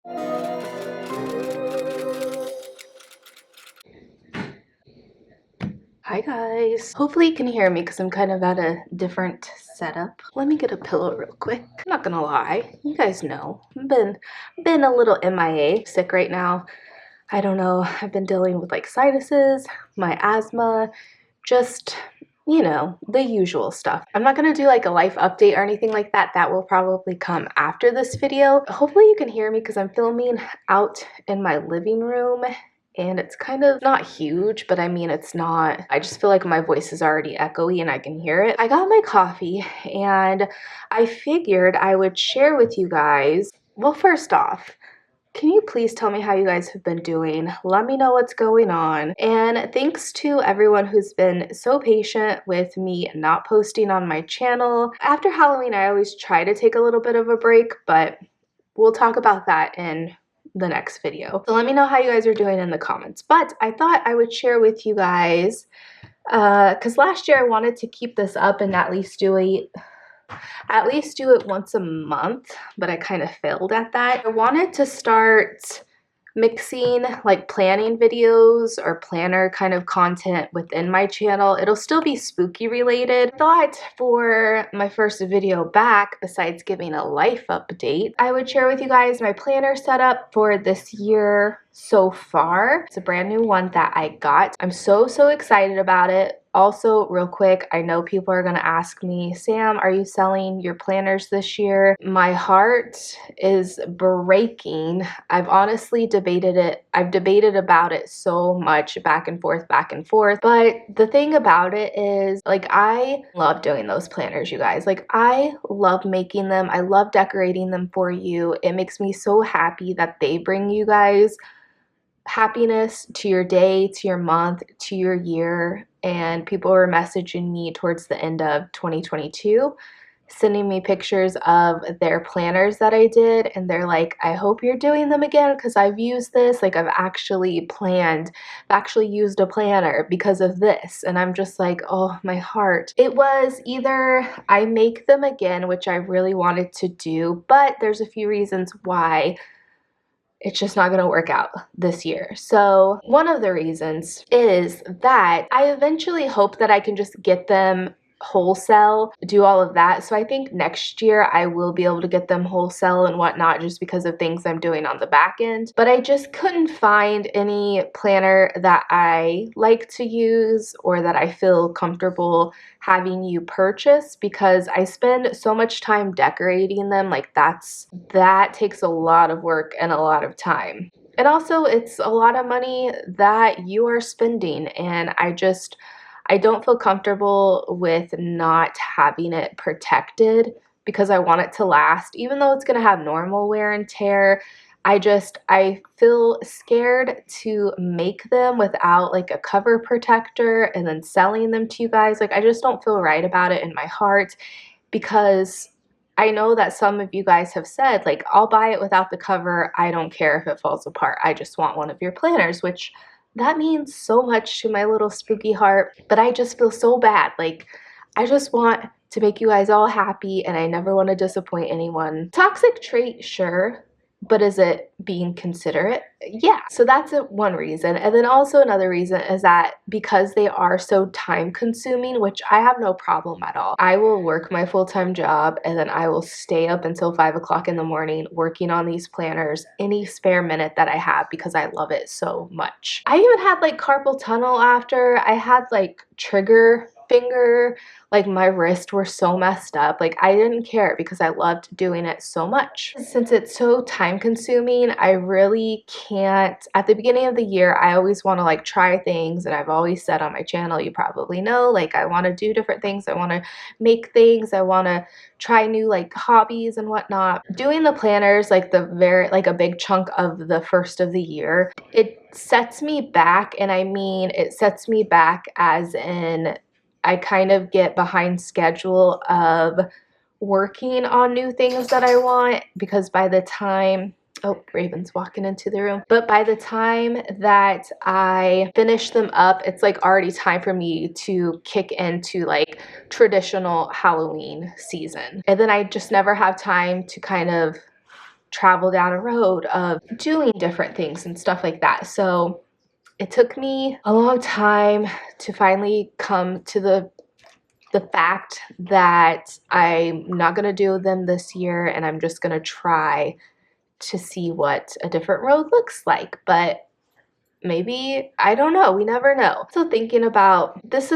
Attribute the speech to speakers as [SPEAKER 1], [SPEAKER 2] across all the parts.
[SPEAKER 1] Hi guys. Hopefully you can hear me because I'm kind of at a different setup. Let me get a pillow real quick. I'm not gonna lie, you guys know I've been a little MIA, sick right now. I don't know, I've been dealing with like sinuses, my asthma, just, you know, the usual stuff. I'm not gonna do like a life update or anything like that. That will probably come after this video. Hopefully you can hear me because I'm filming out in my living room and it's kind of not huge, but I mean, it's not, I just feel like my voice is already echoey and I can hear it. I got my coffee and I figured I would share with you guys, well, first off, can you please tell me how you guys have been doing? Let me know what's going on. And thanks to everyone who's been so patient with me not posting on my channel. After Halloween, I always try to take a little bit of a break, but we'll talk about that in the next video. So let me know how you guys are doing in the comments. But I thought I would share with you guys, because last year I wanted to keep this up and at least do it once a month, but I kind of failed at that. I wanted to start mixing like planning videos or planner kind of content within my channel. It'll still be spooky related. I thought for my first video back, besides giving a life update, I would share with you guys my planner setup for this year so far. It's a brand new one that I got. I'm so excited about it. Also, real quick, I know people are going to ask me, Sam, are you selling your planners this year? My heart is breaking. I've honestly debated it. I've debated about it so much back and forth. But the thing about it is, like, I love doing those planners, you guys. Like, I love making them. I love decorating them for you. It makes me so happy that they bring you guys happiness to your day, to your month, to your year. And people were messaging me towards the end of 2022, sending me pictures of their planners that I did, and they're like, I hope you're doing them again because I've used this, like I've actually used a planner because of this. And I'm just like, oh, my heart. It was either I make them again, which I really wanted to do, but there's a few reasons why it's just not going to work out this year. So one of the reasons is that I eventually hope that I can just get them wholesale, do all of that. So I think next year I will be able to get them wholesale and whatnot just because of things I'm doing on the back end. But I just couldn't find any planner that I like to use or that I feel comfortable having you purchase because I spend so much time decorating them. Like that takes a lot of work and a lot of time. And also it's a lot of money that you are spending, and I don't feel comfortable with not having it protected because I want it to last. Even though it's going to have normal wear and tear, I feel scared to make them without like a cover protector and then selling them to you guys. Like, I just don't feel right about it in my heart because I know that some of you guys have said, like, I'll buy it without the cover. I don't care if it falls apart. I just want one of your planners, which that means so much to my little spooky heart, but I just feel so bad. Like, I just want to make you guys all happy and I never want to disappoint anyone. Toxic trait, sure, but is it being considerate? Yeah. So that's one reason. And then also another reason is that because they are so time consuming, which I have no problem at all. I will work my full-time job and then I will stay up until 5 o'clock in the morning working on these planners any spare minute that I have because I love it so much. I even had like carpal tunnel after. I had like trigger finger, like my wrists were so messed up. Like, I didn't care because I loved doing it so much. Since it's so time consuming, I really can't. At the beginning of the year, I always want to like try things, and I've always said on my channel, you probably know, like I want to do different things. I want to make things. I want to try new like hobbies and whatnot. Doing the planners like a big chunk of the first of the year, it sets me back. And I mean, it sets me back as in I kind of get behind schedule of working on new things that I want because by the time, oh, Raven's walking into the room. But by the time that I finish them up, it's like already time for me to kick into like traditional Halloween season. And then I just never have time to kind of travel down a road of doing different things and stuff like that. So it took me a long time to finally come to the fact that I'm not going to do them this year, and I'm just going to try to see what a different road looks like. But maybe, I don't know, we never know. So thinking about this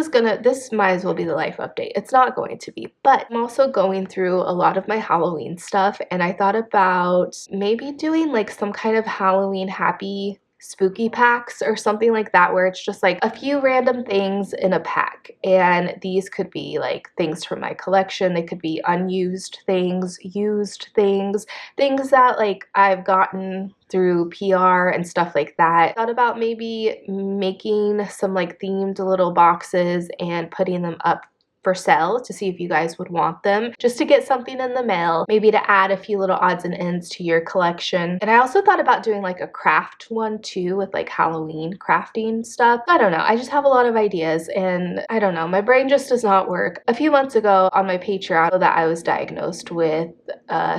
[SPEAKER 1] might as well be the life update. It's not going to be, but I'm also going through a lot of my Halloween stuff, and I thought about maybe doing like some kind of Halloween happy spooky packs or something like that, where it's just like a few random things in a pack. And these could be like things from my collection, they could be unused things, used things, things that like I've gotten through PR and stuff like that. I thought about maybe making some like themed little boxes and putting them up for sale to see if you guys would want them, just to get something in the mail, maybe to add a few little odds and ends to your collection. And I also thought about doing like a craft one too, with like Halloween crafting stuff. I don't know, I just have a lot of ideas, and I don't know, my brain just does not work. A few months ago on my Patreon that I was diagnosed with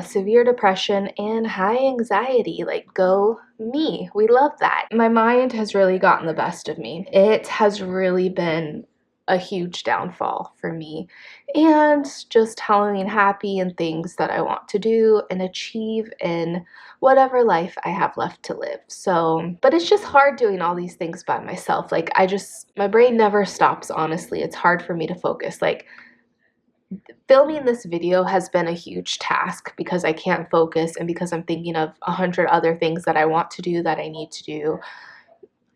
[SPEAKER 1] severe depression and high anxiety. Like, go me, we love that. My mind has really gotten the best of me. It has really been a huge downfall for me, and just Halloween happy and things that I want to do and achieve in whatever life I have left to live. So, but it's just hard doing all these things by myself. Like, my brain never stops, honestly. It's hard for me to focus. Like, filming this video has been a huge task because I can't focus, and because I'm thinking of 100 other things that I want to do, that I need to do,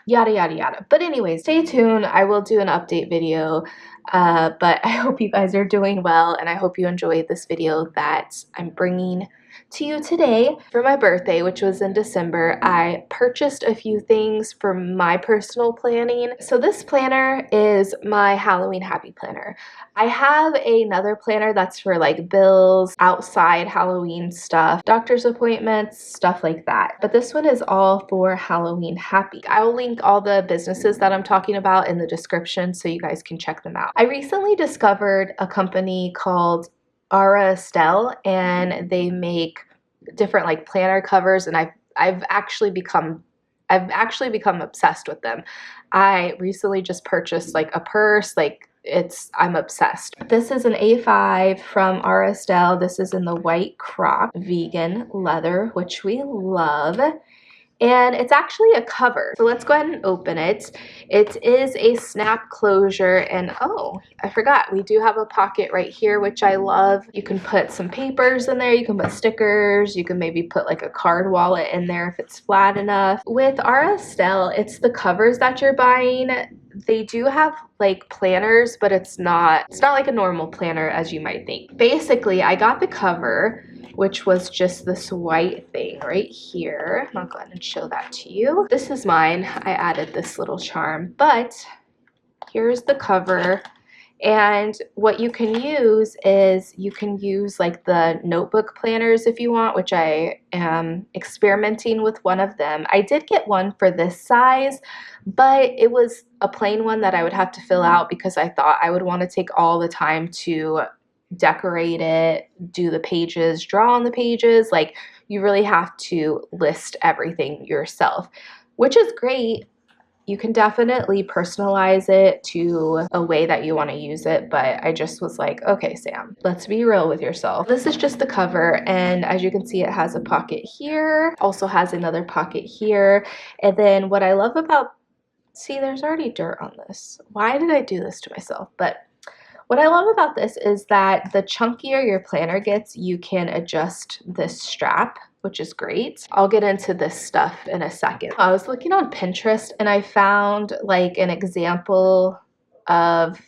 [SPEAKER 1] yada yada yada. But anyways, stay tuned. I will do an update video, but I hope you guys are doing well, and I hope you enjoyed this video that I'm bringing to you today. For my birthday, which was in December, I purchased a few things for my personal planning. So this planner is my Halloween happy planner. I have another planner that's for like bills, outside Halloween stuff, doctor's appointments, stuff like that. But this one is all for Halloween happy. I will link all the businesses that I'm talking about in the description so you guys can check them out. I recently discovered a company called Estelle, and they make different like planner covers, and I've actually become obsessed with them. I recently just purchased like a purse, like I'm obsessed. This is an A5 from Estelle. This is in the white Croc vegan leather, which we love. And it's actually a cover. So let's go ahead and open it. It is a snap closure, and oh, I forgot, we do have a pocket right here, which I love. You can put some papers in there, you can put stickers, you can maybe put like a card wallet in there if it's flat enough. With Estelle, it's the covers that you're buying. They do have like planners, but it's not like a normal planner as you might think. Basically, I got the cover, which was just this white thing right here. I'll go ahead and show that to you. This is mine. I added this little charm, but here's the cover. And what you can use is you can use like the notebook planners if you want, which I am experimenting with one of them. I did get one for this size, but it was a plain one that I would have to fill out because I thought I would want to take all the time to decorate it, do the pages, draw on the pages. Like, you really have to list everything yourself, which is great. You can definitely personalize it to a way that you want to use it, but I just was like, okay, Sam, let's be real with yourself. This is just the cover, and as you can see, it has a pocket here, also has another pocket here. And then what I love about, see, there's already dirt on this. Why did I do this to myself? But what I love about this is that the chunkier your planner gets, you can adjust this strap, which is great. I'll get into this stuff in a second. I was looking on Pinterest and I found like an example of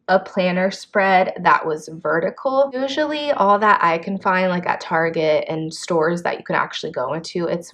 [SPEAKER 1] a planner spread that was vertical. Usually all that I can find like at Target and stores that you can actually go into, it's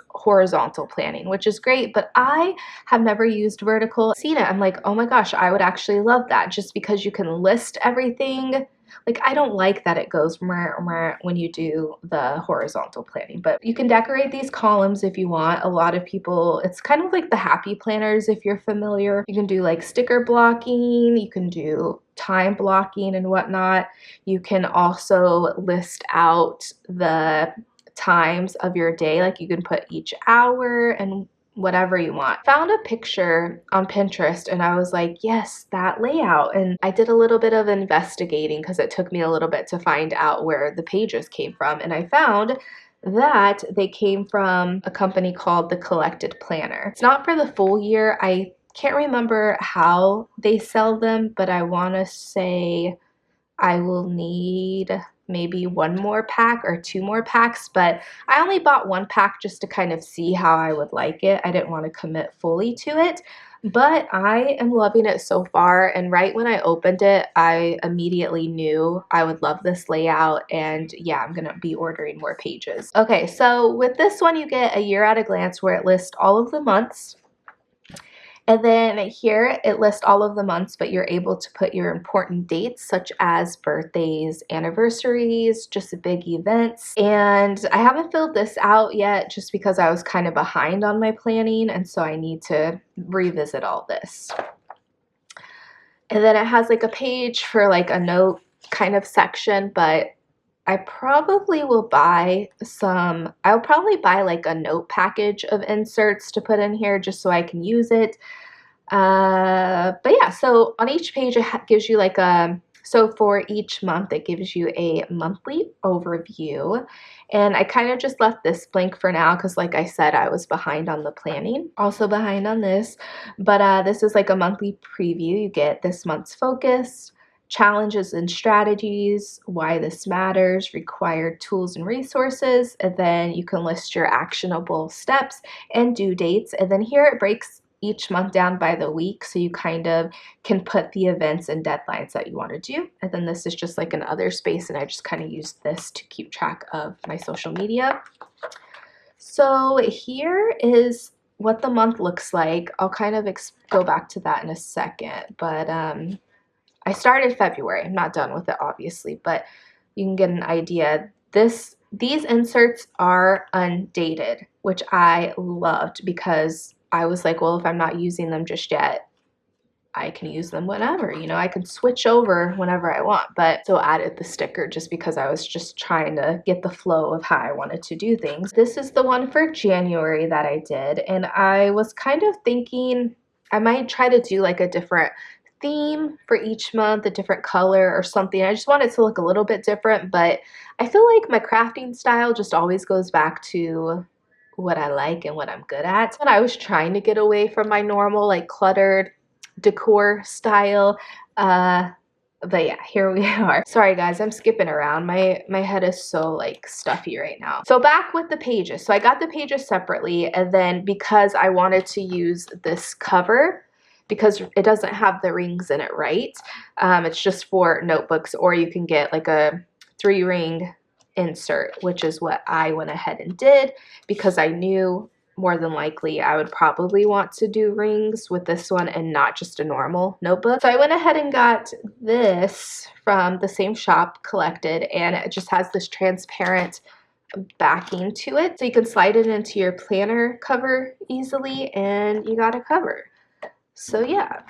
[SPEAKER 1] horizontal planning, which is great, but I have never used vertical. Seen it, I'm like, oh my gosh, I would actually love that, just because you can list everything. Like, I don't like that it goes when you do the horizontal planning, but you can decorate these columns if you want. A lot of people, it's kind of like the happy planners if you're familiar. You can do like sticker blocking, you can do time blocking and whatnot. You can also list out the times of your day. Like you can put each hour and whatever you want. Found a picture on Pinterest and I was like, yes, that layout. And I did a little bit of investigating because it took me a little bit to find out where the pages came from. And I found that they came from a company called The Collected Planner. It's not for the full year. I can't remember how they sell them, but I want to say I will need maybe one more pack or two more packs, but I only bought one pack just to kind of see how I would like it. I didn't want to commit fully to it, but I am loving it so far. And right when I opened it, I immediately knew I would love this layout. And yeah, I'm going to be ordering more pages. Okay, so with this one, you get a year at a glance where it lists all of the months. And then here it lists all of the months, but you're able to put your important dates such as birthdays, anniversaries, just big events. And I haven't filled this out yet just because I was kind of behind on my planning, and so I need to revisit all this. And then it has like a page for like a note kind of section, but I probably will buy I'll probably buy like a note package of inserts to put in here just so I can use it. But yeah, so on each page it gives you like so for each month it gives you a monthly overview. And I kind of just left this blank for now because like I said, I was behind on the planning, also behind on this. But this is like a monthly preview. You get this month's focus, challenges and strategies, why this matters, required tools and resources, and then you can list your actionable steps and due dates. And then here it breaks each month down by the week, so you kind of can put the events and deadlines that you want to do. And then this is just like an other space, and I just kind of used this to keep track of my social media. So here is what the month looks like. I'll kind of go back to that in a second, but I started February. I'm not done with it, obviously, but you can get an idea. These inserts are undated, which I loved because I was like, well, if I'm not using them just yet, I can use them whenever, you know, I can switch over whenever I want. But so I added the sticker just because I was just trying to get the flow of how I wanted to do things. This is the one for January that I did. And I was kind of thinking I might try to do like a different theme for each month, a different color or something. I just want it to look a little bit different, but I feel like my crafting style just always goes back to what I like and what I'm good at. And I was trying to get away from my normal like cluttered decor style, but yeah, here we are. Sorry guys, I'm skipping around. My head is so like stuffy right now. So back with the pages. So I got the pages separately, and then because I wanted to use this cover, because it doesn't have the rings in it, right? It's just for notebooks, or you can get like a 3-ring insert, which is what I went ahead and did because I knew more than likely I would probably want to do rings with this one and not just a normal notebook. So I went ahead and got this from the same shop, Collected, and it just has this transparent backing to it. So you can slide it into your planner cover easily and you got a cover. So yeah,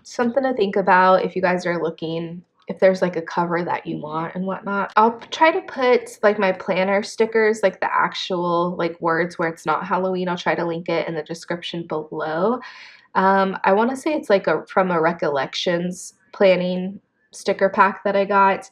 [SPEAKER 1] something to think about if you guys are looking, if there's like a cover that you want and whatnot. I'll try to put like my planner stickers, like the actual like words where it's not Halloween. I'll try to link it in the description below. I want to say it's like from a Recollections planning sticker pack that I got.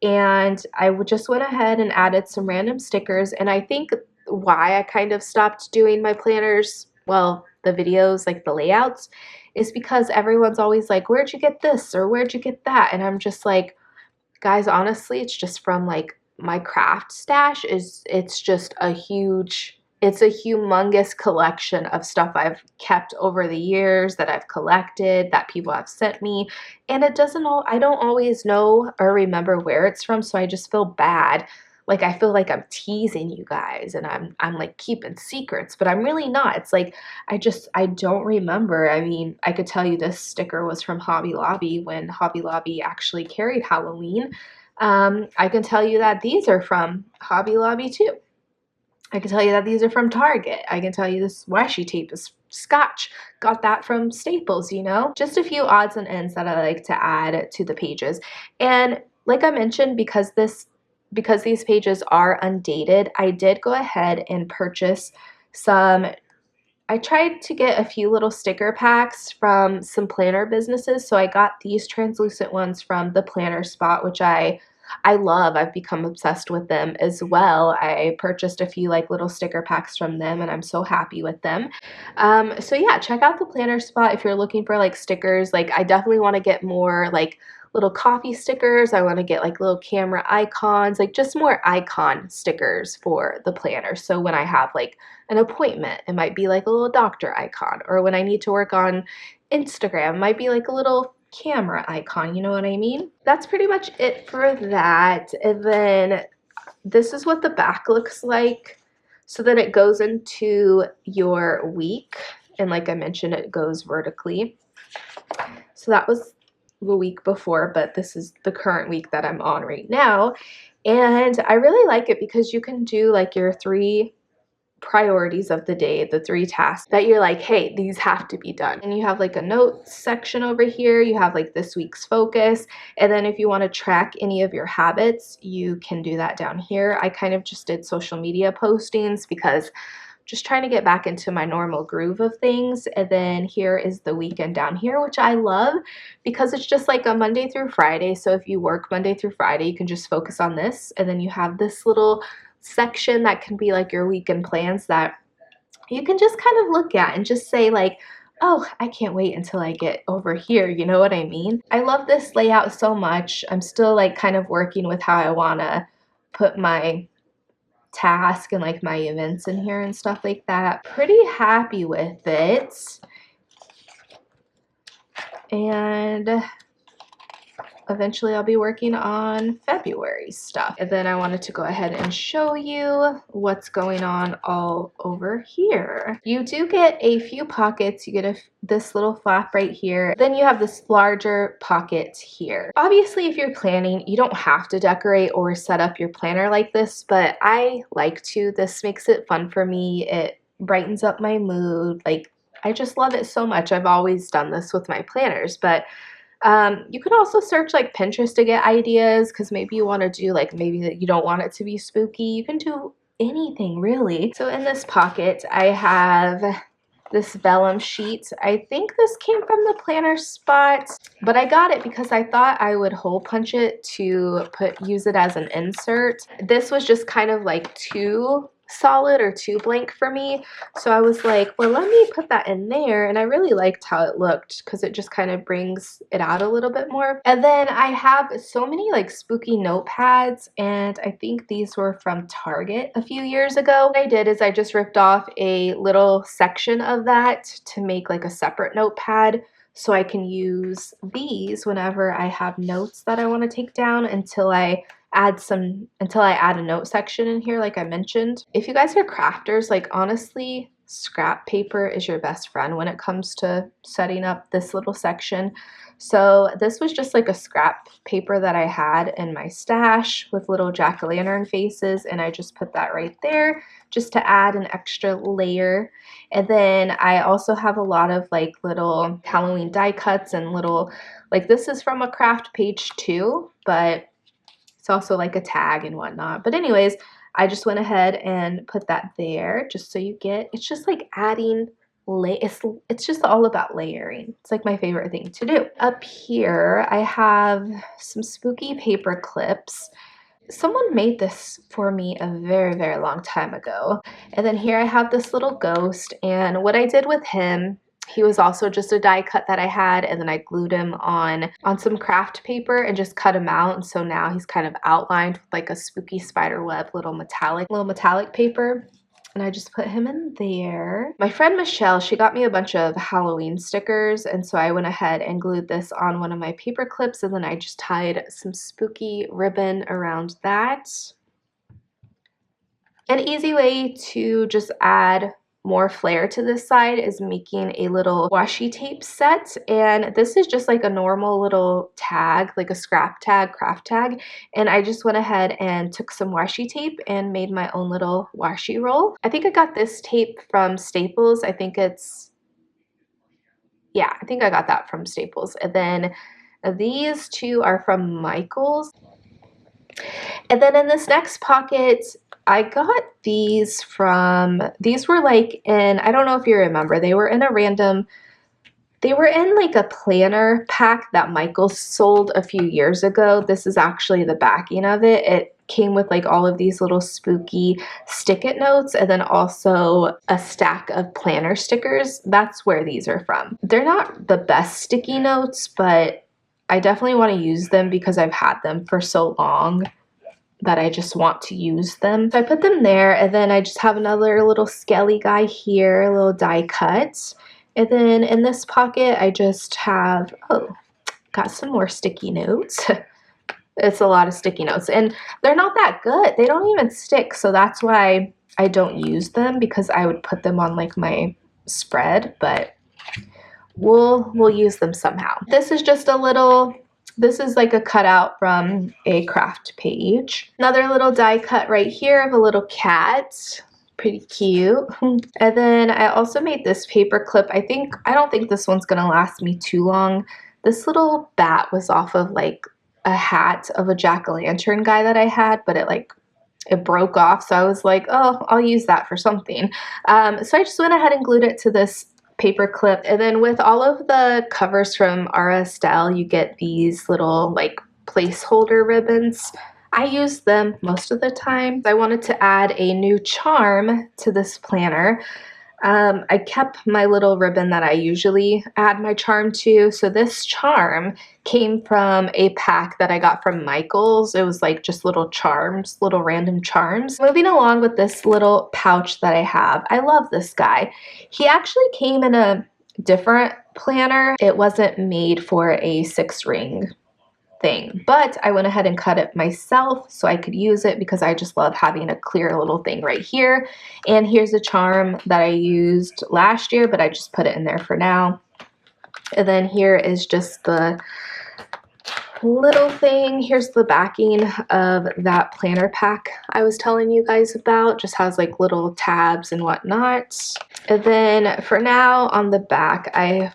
[SPEAKER 1] And I just went ahead and added some random stickers. And I think why I kind of stopped doing my planners, well, the videos, like the layouts, is because everyone's always like, where'd you get this or where'd you get that? And I'm just like, guys, honestly, it's just from like my craft stash. It's just it's a humongous collection of stuff I've kept over the years that I've collected, that people have sent me. And I don't always know or remember where it's from, so I just feel bad. Like I feel like I'm teasing you guys and I'm like keeping secrets, but I'm really not. It's like I don't remember. I mean, I could tell you this sticker was from Hobby Lobby when Hobby Lobby actually carried Halloween. I can tell you that these are from Hobby Lobby too. I can tell you that these are from Target. I can tell you this washi tape is Scotch. Got that from Staples, you know? Just a few odds and ends that I like to add to the pages. And like I mentioned, because this because these pages are undated, I did go ahead and purchase some. I tried to get a few little sticker packs from some planner businesses. So I got these translucent ones from the Planner Spot, which I love. I've become obsessed with them as well. I purchased a few like little sticker packs from them and I'm so happy with them. So yeah, check out the Planner Spot if you're looking for like stickers. Like I definitely want to get more like little coffee stickers. I want to get like little camera icons, like just more icon stickers for the planner. So when I have like an appointment, it might be like a little doctor icon, or when I need to work on Instagram, it might be like a little camera icon, you know what I mean? That's pretty much it for that. And then this is what the back looks like. So then it goes into your week. And like I mentioned, it goes vertically. So that was the week before, but this is the current week that I'm on right now. And I really like it because you can do like your 3 priorities of the day, the 3 tasks that you're like, hey, these have to be done. And you have like a notes section over here. You have like this week's focus. And then if you want to track any of your habits, you can do that down here. I kind of just did social media postings because just trying to get back into my normal groove of things. And then here is the weekend down here, which I love because it's just like a Monday through Friday. So if you work Monday through Friday, you can just focus on this. And then you have this little section that can be like your weekend plans that you can just kind of look at and just say like, oh, I can't wait until I get over here. You know what I mean? I love this layout so much. I'm still like kind of working with how I want to put my task and like my events in here and stuff like that. Pretty happy with it. And eventually I'll be working on February stuff. And then I wanted to go ahead and show you what's going on all over here. You do get a few pockets. You get this little flap right here. Then you have this larger pocket here. Obviously, if you're planning, you don't have to decorate or set up your planner like this, but I like to. This makes it fun for me. It brightens up my mood. Like, I just love it so much. I've always done this with my planners, but you can also search like Pinterest to get ideas because maybe you want to do like maybe you don't want it to be spooky. You can do anything really. So in this pocket, I have this vellum sheet. I think this came from the Planner Spot, but I got it because I thought I would hole punch it to use it as an insert. This was just kind of like too solid or too blank for me, so I was like, well, let me put that in there. And I really liked how it looked because it just kind of brings it out a little bit more. And then I have so many like spooky notepads, and I think these were from Target a few years ago. What I did is I just ripped off a little section of that to make like a separate notepad, so I can use these whenever I have notes that I want to take down until I add a note section in here, like I mentioned. If you guys are crafters, like honestly, scrap paper is your best friend when it comes to setting up this little section. So this was just like a scrap paper that I had in my stash with little jack-o'-lantern faces, and I just put that right there just to add an extra layer. And then I also have a lot of like little Halloween die cuts and little, like this is from a craft page too, but it's also like a tag and whatnot. But anyways, I just went ahead and put that there just so you get, it's just like adding, it's just all about layering. It's like my favorite thing to do. Up here, I have some spooky paper clips. Someone made this for me a very, very long time ago. And then here I have this little ghost, and what I did with him, he was also just a die cut that I had, and then I glued him on some craft paper and just cut him out. And so now he's kind of outlined with like a spooky spider web, little metallic paper. And I just put him in there. My friend Michelle, she got me a bunch of Halloween stickers, and so I went ahead and glued this on one of my paper clips, and then I just tied some spooky ribbon around that. An easy way to just add more flair to this side is making a little washi tape set, and this is just like a normal little tag, like a scrap tag, craft tag, and I just went ahead and took some washi tape and made my own little washi roll. I think I got this tape from Staples. I think I got that from Staples. And then these two are from Michaels. And then in this next pocket, I got these were like in, I don't know if you remember, they were in like a planner pack that Michael sold a few years ago. This is actually the backing of it. It came with like all of these little spooky stick-it notes and then also a stack of planner stickers. That's where these are from. They're not the best sticky notes, but I definitely want to use them because I've had them for so long that I just want to use them. So I put them there, and then I just have another little skelly guy here, a little die cut. And then in this pocket, I just have, oh, got some more sticky notes. It's a lot of sticky notes, and they're not that good. They don't even stick, so that's why I don't use them, because I would put them on like my spread, but we'll use them somehow. This is just a little, this is like a cutout from a craft page. Another little die cut right here of a little cat. Pretty cute. And then I also made this paper clip. I don't think this one's gonna last me too long. This little bat was off of like a hat of a jack-o'-lantern guy that I had, but it broke off, so I was like, oh, I'll use that for something. So I just went ahead and glued it to this paper clip. And then with all of the covers from Ara Estelle, you get these little like placeholder ribbons. I use them most of the time. I wanted to add a new charm to this planner. I kept my little ribbon that I usually add my charm to. So this charm came from a pack that I got from Michael's. It was like just little charms, little random charms. Moving along with this little pouch that I have. I love this guy. He actually came in a different planner. It wasn't made for a 6-ring thing, but I went ahead and cut it myself so I could use it because I just love having a clear little thing right here. And here's a charm that I used last year, but I just put it in there for now. And then here is just the little thing. Here's the backing of that planner pack I was telling you guys about. Just has like little tabs and whatnot. And then for now on the back, I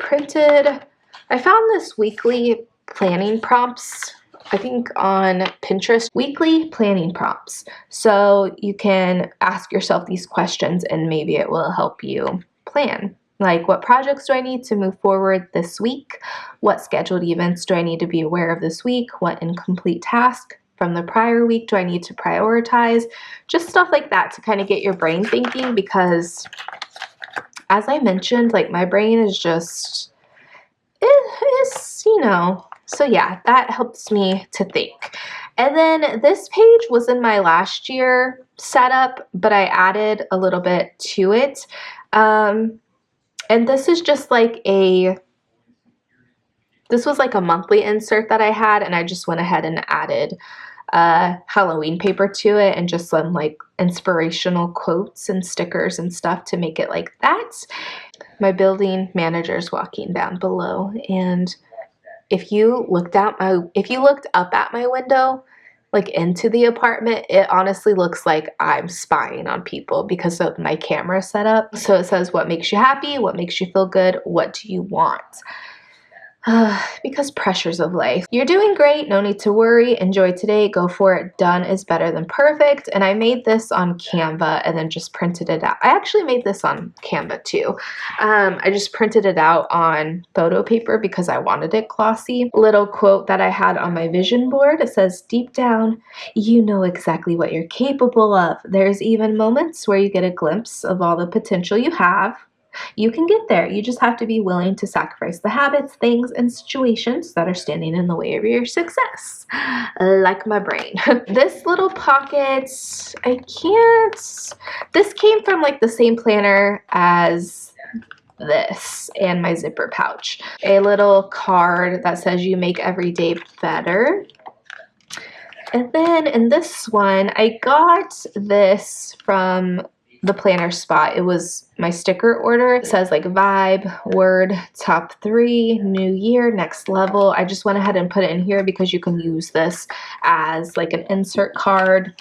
[SPEAKER 1] found this weekly planning prompts, I think on Pinterest, weekly planning prompts. So you can ask yourself these questions and maybe it will help you plan. Like, what projects do I need to move forward this week? What scheduled events do I need to be aware of this week? What incomplete task from the prior week do I need to prioritize? Just stuff like that to kind of get your brain thinking, because as I mentioned, like my brain is just, so yeah, that helps me to think. And then this page was in my last year setup, but I added a little bit to it. And this is just like this was like a monthly insert that I had, and I just went ahead and added Halloween paper to it and just some like inspirational quotes and stickers and stuff to make it like that. My building manager's walking down below, and if you looked up at my window, like into the apartment, it honestly looks like I'm spying on people because of my camera setup. So it says, what makes you happy? What makes you feel good? What do you want? Because pressures of life. You're doing great. No need to worry. Enjoy today. Go for it. Done is better than perfect. And I made this on Canva and then just printed it out. I actually made this on Canva too. I just printed it out on photo paper because I wanted it glossy. Little quote that I had on my vision board. It says, deep down, you know exactly what you're capable of. There's even moments where you get a glimpse of all the potential you have. You can get there. You just have to be willing to sacrifice the habits, things, and situations that are standing in the way of your success. Like my brain. This little pocket, this came from like the same planner as this and my zipper pouch. A little card that says you make every day better. And then in this one, I got this from the planner spot. It was my sticker order. It says like vibe, word, top 3, new year, next level. I just went ahead and put it in here because you can use this as like an insert card,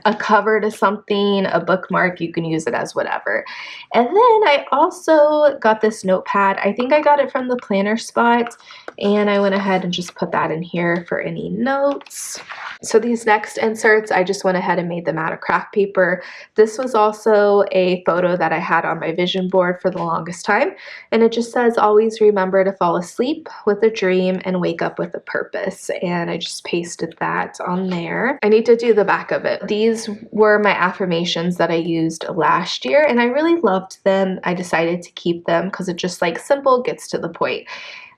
[SPEAKER 1] a cover to something, a bookmark. You can use it as whatever. And then I also got this notepad. I think I got it from the planner spot. And I went ahead and just put that in here for any notes. So these next inserts, I just went ahead and made them out of craft paper. This was also a photo that I had on my vision board for the longest time. And it just says, always remember to fall asleep with a dream and wake up with a purpose. And I just pasted that on there. I need to do the back of it. These were my affirmations that I used last year and I really loved them. I decided to keep them because it's just like simple, gets to the point.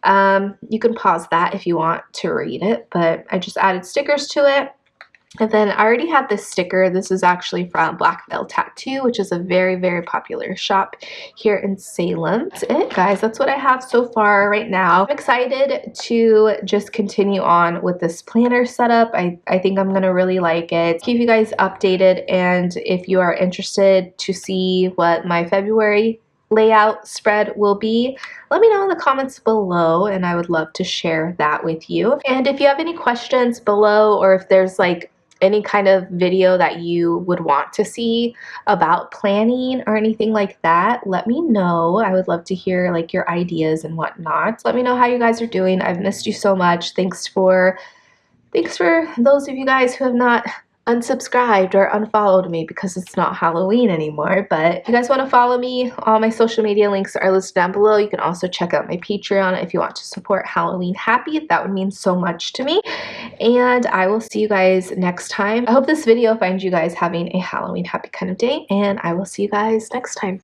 [SPEAKER 1] You can pause that if you want to read it, but I just added stickers to it. And then I already had this sticker. This is actually from Black Veil Tattoo, which is a very, very popular shop here in Salem. That's it, guys. That's what I have so far right now. I'm excited to just continue on with this planner setup. I think I'm going to really like it. Keep you guys updated, and if you are interested to see what my February layout spread will be, let me know in the comments below and I would love to share that with you. And if you have any questions below, or if there's like any kind of video that you would want to see about planning or anything like that, let me know. I would love to hear like your ideas and whatnot. Let me know how you guys are doing. I've missed you so much. Thanks for those of you guys who have not unsubscribed or unfollowed me because it's not Halloween anymore. But if you guys want to follow me, all my social media links are listed down below. You can also check out my Patreon if you want to support Halloween Happy. That would mean so much to me. And I will see you guys next time. I hope this video finds you guys having a Halloween happy kind of day, and I will see you guys next time.